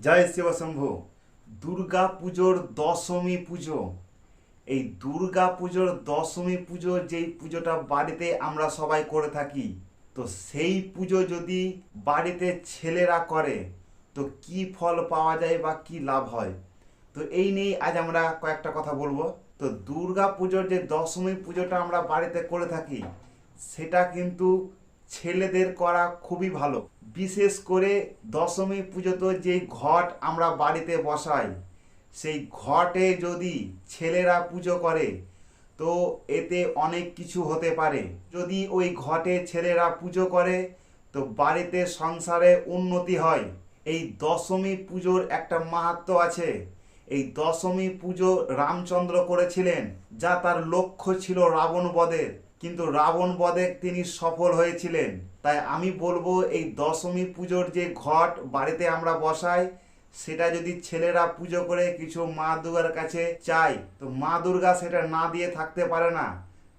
জয় শিবশম্ভু। দুর্গা পুজোর দশমী পুজো, এই দুর্গা পুজোর দশমী পুজো যেই পুজোটা বাড়িতে আমরা সবাই করে থাকি, তো সেই পুজো যদি বাড়িতে ছেলেরা করে তো কি ফল পাওয়া যায় বা কি লাভ হয়, তো এই নিয়েই আজ আমরা কয়েকটা কথা বলবো। তো দুর্গা পুজোর যে দশমী পুজোটা আমরা বাড়িতে করে থাকি, সেটা কিন্তু ছেলেদের করা খুবই ভালো। বিশেষ করে দশমী পুজোতে যে ঘট আমরা বাড়িতে বসাই, সেই ঘটে যদি ছেলেরা পুজো করে তো এতে অনেক কিছু হতে পারে। যদি ওই ঘটে ছেলেরা পুজো করে তো বাড়িতে সংসারে উন্নতি হয়। এই দশমী পুজোর একটা মাহাত্ম্য আছে। এই দশমী পুজো রামচন্দ্র করেছিলেন, যা তার লক্ষ্য ছিল রাবণ বধের, কিন্তু রাবণ বধে তিনি সফল হয়েছিলেন। তাই আমি বলবো এই দশমী পুজোর যে ঘট বাড়িতে আমরা বসাই, সেটা যদি ছেলেরা পুজো করে কিছু মা দুর্গার কাছে চাই, তো মা দুর্গা সেটা না দিয়ে থাকতে পারে না,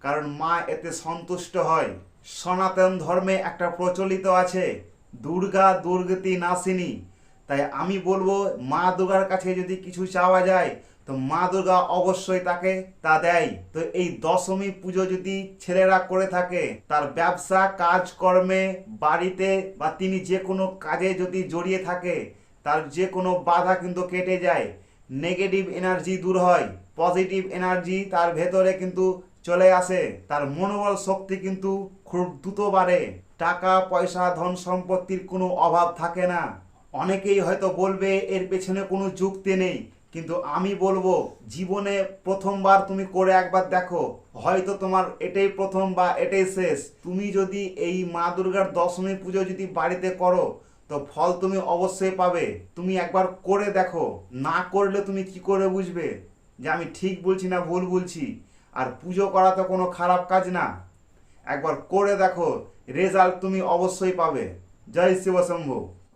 কারণ মা এতে সন্তুষ্ট হয়। সনাতন ধর্মে একটা প্রচলিত আছে, দুর্গা দুর্গতি নাসিনী। তাই আমি বলবো মা দুর্গার কাছে যদি কিছু চাওয়া যায় তো মা দুর্গা অবশ্যই তাকে তা দেয়। তো এই দশমী পুজো যদি ছেলেরা করে থাকে, তার ব্যবসা কাজকর্মে, বাড়িতে বা তিনি যে কোনো কাজে যদি জড়িয়ে থাকে, তার যে কোনো বাধা কিন্তু কেটে যায়, নেগেটিভ এনার্জি দূর হয়, পজিটিভ এনার্জি তার ভেতরে কিন্তু চলে আসে, তার মনোবল শক্তি কিন্তু খুব দ্রুত বাড়ে, টাকা পয়সা ধন সম্পত্তির কোনো অভাব থাকে না। অনেকেই হয়তো বলবে এর পেছনে কোনো যুক্তি নেই, কিন্তু আমি বলবো জীবনে প্রথমবার তুমি করে একবার দেখো, হয়তো তোমার এটাই প্রথম বা এটাই শেষ। তুমি যদি এই মা দুর্গার দশমী পুজো যদি বাড়িতে করো তো ফল তুমি অবশ্যই পাবে। তুমি একবার করে দেখো, না করলে তুমি কি করে বুঝবে যে আমি ঠিক বলছি না ভুল বলছি? আর পুজো করা তো কোনো খারাপ কাজ না। একবার করে দেখো, রেজাল্ট তুমি অবশ্যই পাবে। জয় শিবশম্ভু।